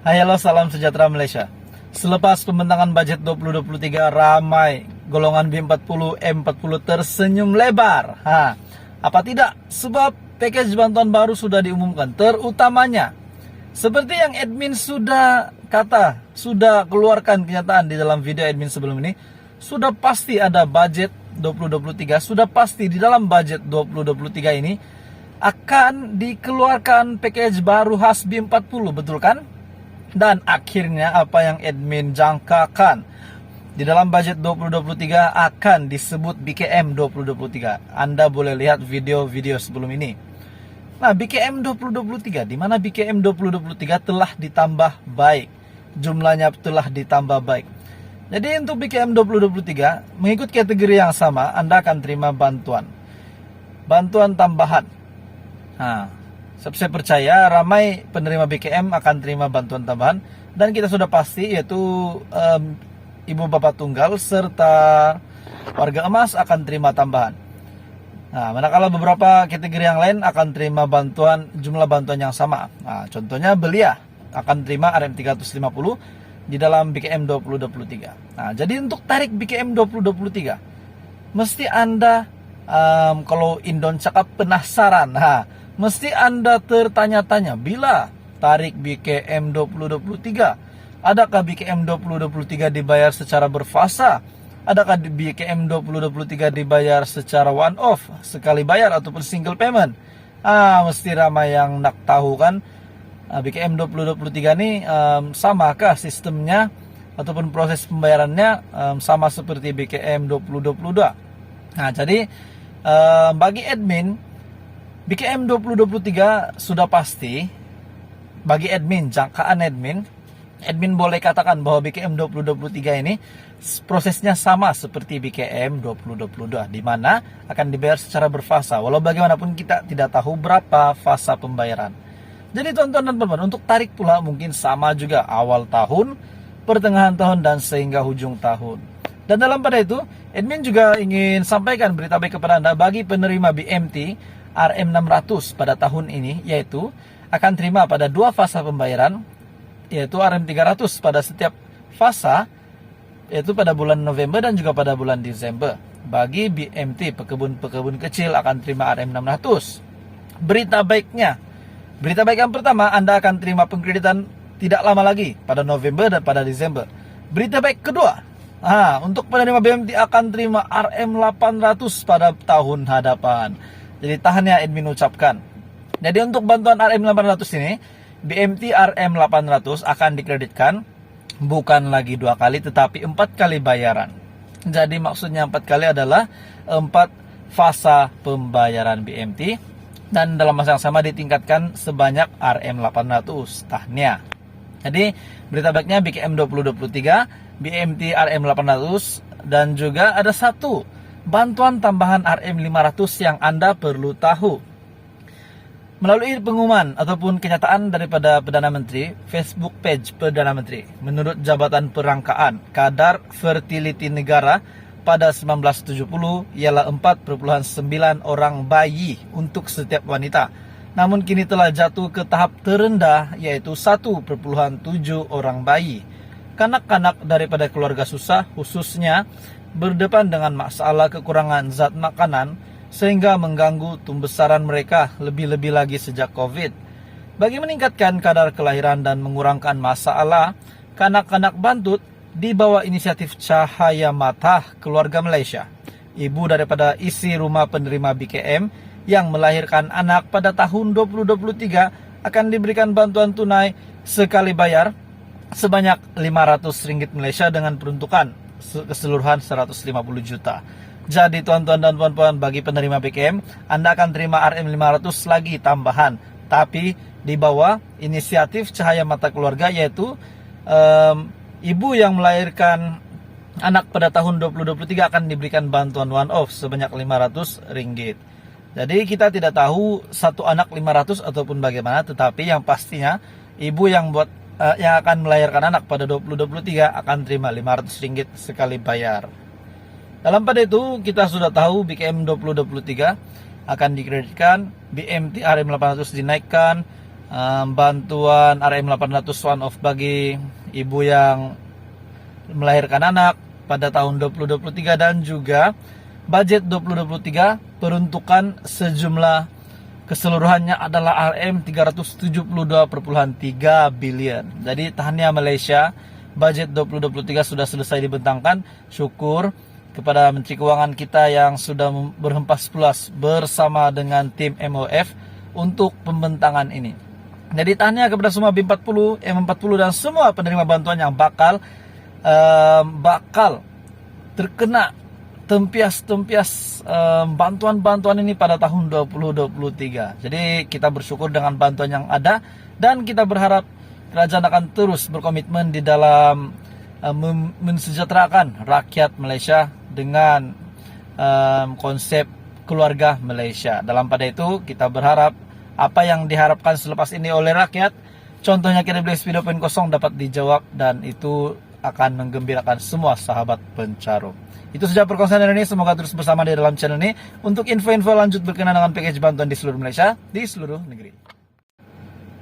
Hai, halo, salam sejahtera Malaysia. Selepas pembentangan budget 2023, ramai golongan B40, M40 tersenyum lebar. Apa tidak? Sebab package bantuan baru sudah diumumkan. Terutamanya, seperti yang admin sudah keluarkan kenyataan di dalam video admin sebelum ini, sudah pasti ada budget 2023, sudah pasti di dalam budget 2023 ini akan dikeluarkan package baru khas B40, betul kan? Dan akhirnya apa yang admin jangkakan di dalam budget 2023 akan disebut BKM 2023. Anda boleh lihat video-video sebelum ini. Nah, BKM 2023, di mana BKM 2023 telah ditambah baik. Jumlahnya telah ditambah baik. Jadi untuk BKM 2023, mengikut kategori yang sama, Anda akan terima bantuan tambahan. Saya percaya ramai penerima BKM akan terima bantuan tambahan. Dan kita sudah pasti yaitu ibu bapak tunggal serta warga emas akan terima tambahan. Manakala beberapa kategori yang lain akan terima jumlah bantuan yang sama. Contohnya belia akan terima RM350 di dalam BKM 2023. Jadi untuk tarik BKM 2023, mesti Anda kalau Indon cakap penasaran, mesti Anda tertanya-tanya, bila tarik BKM 2023, adakah BKM 2023 dibayar secara berfasa? Adakah BKM 2023 dibayar secara one off, sekali bayar ataupun single payment? Mesti ramai yang nak tahu kan, BKM 2023 ini samakah sistemnya ataupun proses pembayarannya sama seperti BKM 2022? Jadi bagi admin, BKM 2023 sudah pasti. Bagi admin, jangkaan admin boleh katakan bahwa BKM 2023 ini prosesnya sama seperti BKM 2022, di mana akan dibayar secara berfasa. Walau bagaimanapun kita tidak tahu berapa fasa pembayaran. Jadi teman-teman dan teman-teman, untuk tarik pula mungkin sama juga, awal tahun, pertengahan tahun, dan sehingga hujung tahun. Dan dalam pada itu, admin juga ingin sampaikan berita baik kepada Anda bagi penerima BMT RM600 pada tahun ini, yaitu akan terima pada 2 fasa pembayaran, yaitu RM300 pada setiap fasa, yaitu pada bulan November dan juga pada bulan Desember. Bagi BMT pekebun-pekebun kecil akan terima RM600. Berita baik yang pertama, Anda akan terima pengkreditan tidak lama lagi pada November dan pada Desember. Berita baik kedua, untuk penerima BMT akan terima RM800 pada tahun hadapan. Jadi tahan ya, admin ucapkan. Jadi untuk bantuan RM800 ini, BMT RM800 akan dikreditkan bukan lagi 2 kali tetapi 4 kali bayaran. Jadi maksudnya 4 kali adalah 4 fasa pembayaran BMT, dan dalam masa yang sama ditingkatkan sebanyak RM800 tahnya. Jadi berita baiknya BKM 2023, BMT RM800, dan juga ada satu bantuan tambahan RM500 yang Anda perlu tahu. Melalui pengumuman ataupun kenyataan daripada Perdana Menteri, Facebook page Perdana Menteri, menurut Jabatan Perangkaan, kadar fertility negara pada 1970 ialah 4,9 orang bayi untuk setiap wanita. Namun kini telah jatuh ke tahap terendah, yaitu 1,7 orang bayi. Kanak-kanak daripada keluarga susah khususnya berdepan dengan masalah kekurangan zat makanan sehingga mengganggu tumbesaran mereka, lebih-lebih lagi sejak COVID. Bagi meningkatkan kadar kelahiran dan mengurangkan masalah kanak-kanak bantut, di bawah inisiatif Cahaya Mata Keluarga Malaysia, ibu daripada isi rumah penerima BKM yang melahirkan anak pada tahun 2023 akan diberikan bantuan tunai sekali bayar sebanyak RM500 Malaysia dengan peruntukan keseluruhan 150 juta. Jadi tuan-tuan dan puan-puan, bagi penerima BKM, Anda akan terima RM500 lagi tambahan, tapi di bawah inisiatif Cahaya Mata Keluarga, yaitu ibu yang melahirkan anak pada tahun 2023 akan diberikan bantuan one off sebanyak RM500. Jadi kita tidak tahu satu anak 500 ataupun bagaimana, tetapi yang pastinya ibu yang akan melahirkan anak pada 2023 akan terima RM500 sekali bayar. Dalam pada itu kita sudah tahu BKM 2023 akan dikreditkan, BMT RM800 dinaikkan, bantuan RM 800 one off bagi ibu yang melahirkan anak pada tahun 2023, dan juga budget 2023 peruntukan sejumlah keseluruhannya adalah RM 372,3 billion. Jadi tahniah Malaysia, budget 2023 sudah selesai dibentangkan. Syukur kepada Menteri Keuangan kita yang sudah berhempas puas bersama dengan tim MOF untuk pembentangan ini. Jadi tahniah kepada semua B40, M40 dan semua penerima bantuan yang bakal terkena tempias bantuan-bantuan ini pada tahun 2023. Jadi kita bersyukur dengan bantuan yang ada, dan kita berharap kerajaan akan terus berkomitmen di dalam mensejahterakan rakyat Malaysia dengan konsep keluarga Malaysia. Dalam pada itu kita berharap apa yang diharapkan selepas ini oleh rakyat, contohnya KWS Video Poin Kosong, dapat dijawab, dan itu akan menggembirakan semua sahabat pencarum. Itu saja perkongsian hari ini. Semoga terus bersama di dalam channel ini untuk info-info lanjut berkenaan dengan package bantuan di seluruh Malaysia, di seluruh negeri.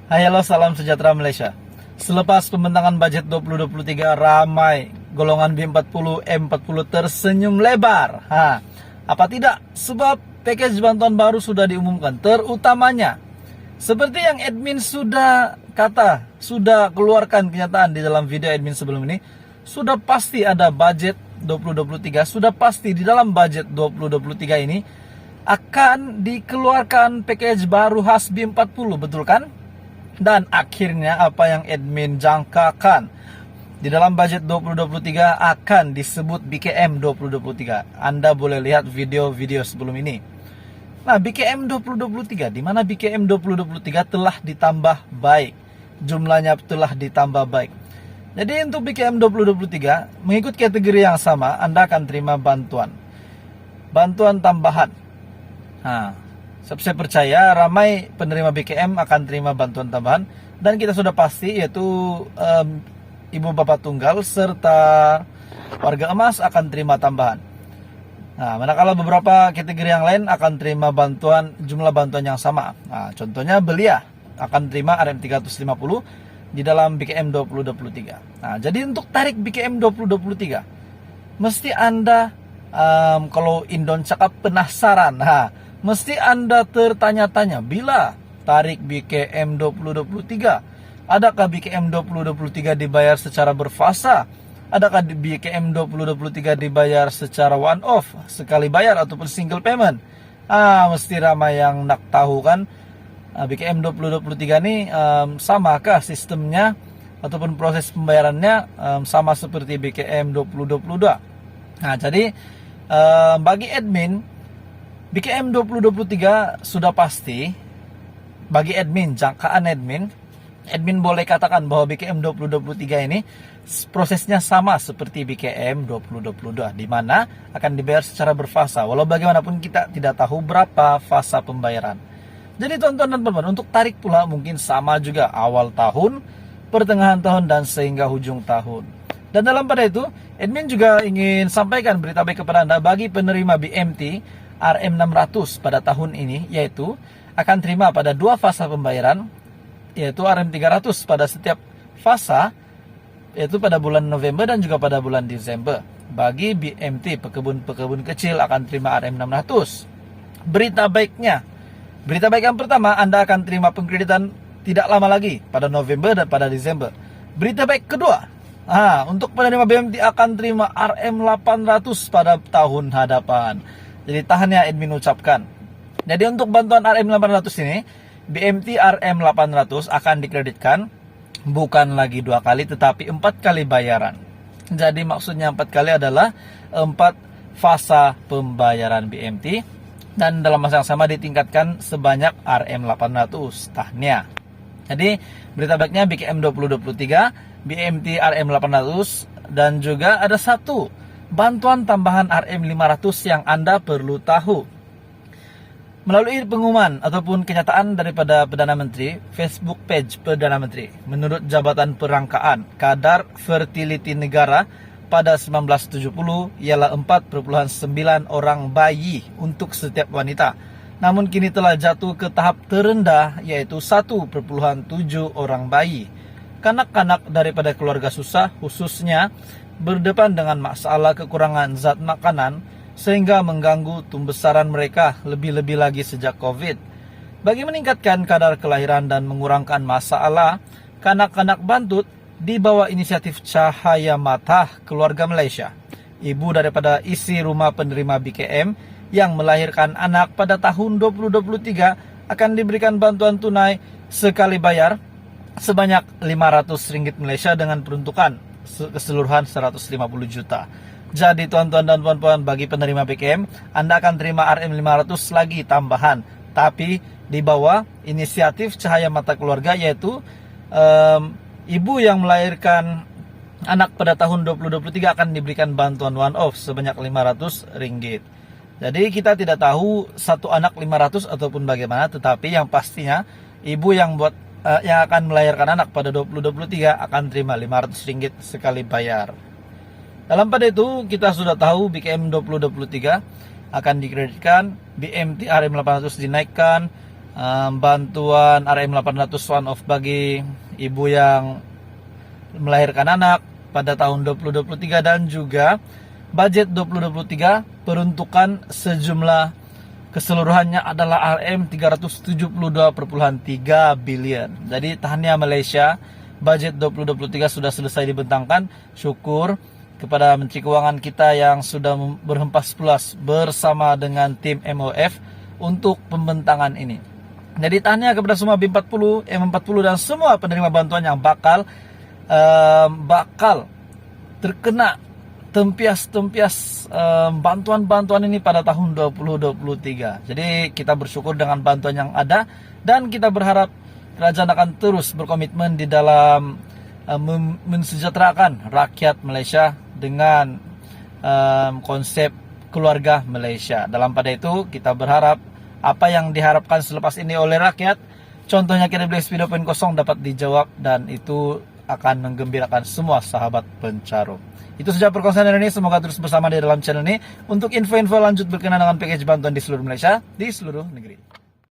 Hai, halo, salam sejahtera Malaysia. Selepas pembentangan budget 2023, ramai golongan B40, M40 tersenyum lebar. Apa tidak? Sebab package bantuan baru sudah diumumkan, terutamanya seperti yang admin sudah keluarkan kenyataan di dalam video admin sebelum ini, sudah pasti ada budget 2023, sudah pasti di dalam budget 2023 ini akan dikeluarkan package baru khas B40, betul kan? Dan akhirnya apa yang admin jangkakan di dalam budget 2023 akan disebut BKM 2023. Anda boleh lihat video-video sebelum ini. Nah, BKM 2023, di mana BKM 2023 telah ditambah baik, jumlahnya telah ditambah baik. Jadi untuk BKM 2023 mengikut kategori yang sama, Anda akan terima bantuan tambahan. Saya percaya ramai penerima BKM akan terima bantuan tambahan, dan kita sudah pasti yaitu ibu bapak tunggal serta warga emas akan terima tambahan. Nah, manakala beberapa kategori yang lain akan terima jumlah bantuan yang sama. Nah, contohnya belia akan terima RM 350 di dalam BKM 2023. Nah, jadi untuk tarik BKM 2023, mesti Anda kalau Indon cakap penasaran, mesti Anda tertanya-tanya, bila tarik BKM 2023, adakah BKM 2023 dibayar secara berfasa? Adakah BKM 2023 dibayar secara one off, sekali bayar ataupun single payment? Mesti ramai yang nak tahu kan, BKM 2023 ini samakah sistemnya ataupun proses pembayarannya sama seperti BKM 2022? Nah, jadi bagi admin, BKM 2023 sudah pasti. Bagi admin, jangkaan admin boleh katakan bahwa BKM 2023 ini prosesnya sama seperti BKM 2022, di mana akan dibayar secara berfasa. Walau bagaimanapun kita tidak tahu berapa fasa pembayaran. Jadi tuan-tuan dan teman-teman, untuk tarik pula mungkin sama juga, awal tahun, pertengahan tahun, dan sehingga hujung tahun. Dan dalam pada itu, admin juga ingin sampaikan berita baik kepada Anda bagi penerima BMT RM 600 pada tahun ini, yaitu akan terima pada 2 fasa pembayaran, yaitu RM 300 pada setiap fasa, yaitu pada bulan November dan juga pada bulan Desember. Bagi BMT pekebun-pekebun kecil akan terima RM 600. Berita baik yang pertama, Anda akan terima pengkreditan tidak lama lagi pada November dan pada Desember. Berita baik kedua, untuk penerima BMT akan terima RM 800 pada tahun hadapan. Jadi tahannya admin ucapkan. Jadi untuk bantuan RM 800 ini, BMT RM 800 akan dikreditkan bukan lagi 2 kali tetapi 4 kali bayaran. Jadi maksudnya 4 kali adalah 4 fasa pembayaran BMT, dan dalam masa yang sama ditingkatkan sebanyak RM 800. Tahniah. Jadi berita baiknya BKM 2023, BMT RM 800, dan juga ada satu bantuan tambahan RM 500 yang Anda perlu tahu. Melalui pengumuman ataupun kenyataan daripada Perdana Menteri, Facebook page Perdana Menteri, menurut Jabatan Perangkaan, kadar fertility negara pada 1970 ialah 4,9 orang bayi untuk setiap wanita. namun kini telah jatuh ke tahap terendah, yaitu 1,7 orang bayi. Kanak-kanak daripada keluarga susah khususnya berdepan dengan masalah kekurangan zat makanan sehingga mengganggu tumbesaran mereka, lebih-lebih lagi sejak COVID. Bagi meningkatkan kadar kelahiran dan mengurangkan masalah, kanak-kanak Bantut di bawah inisiatif Cahaya Mata Keluarga Malaysia, ibu daripada isi rumah penerima BKM yang melahirkan anak pada tahun 2023 akan diberikan bantuan tunai sekali bayar sebanyak RM500 Malaysia dengan peruntukan keseluruhan 150 juta. Jadi tuan-tuan dan puan-puan, bagi penerima BKM, Anda akan terima RM500 lagi tambahan, tapi di bawah inisiatif Cahaya Mata Keluarga, yaitu ibu yang melahirkan anak pada tahun 2023 akan diberikan bantuan one off sebanyak RM500. Jadi kita tidak tahu satu anak 500 ataupun bagaimana, tetapi yang pastinya ibu yang akan melahirkan anak pada 2023 akan terima RM500 sekali bayar. Dalam pada itu kita sudah tahu BKM 2023 akan dikreditkan, BMT RM800 dinaikkan, bantuan RM800 one off bagi ibu yang melahirkan anak pada tahun 2023, dan juga budget 2023 peruntukan sejumlah keseluruhannya adalah RM372,3 bilion. Jadi tahniah Malaysia, budget 2023 sudah selesai dibentangkan. Syukur kepada Menteri Keuangan kita yang sudah berhempas puas bersama dengan tim MOF untuk pembentangan ini. Jadi tahniah kepada semua B40, M40 dan semua penerima bantuan yang bakal terkena tempias bantuan-bantuan ini pada tahun 2023. Jadi kita bersyukur dengan bantuan yang ada, dan kita berharap kerajaan akan terus berkomitmen di dalam mensejahterakan rakyat Malaysia dengan konsep keluarga Malaysia. Dalam pada itu kita berharap apa yang diharapkan selepas ini oleh rakyat, contohnya KWSP 2.0, dapat dijawab, dan itu akan menggembirakan semua sahabat pencarum. Itu saja perkongsian hari ini. Semoga terus bersama di dalam channel ini untuk info-info lanjut berkenaan dengan package bantuan di seluruh Malaysia, di seluruh negeri.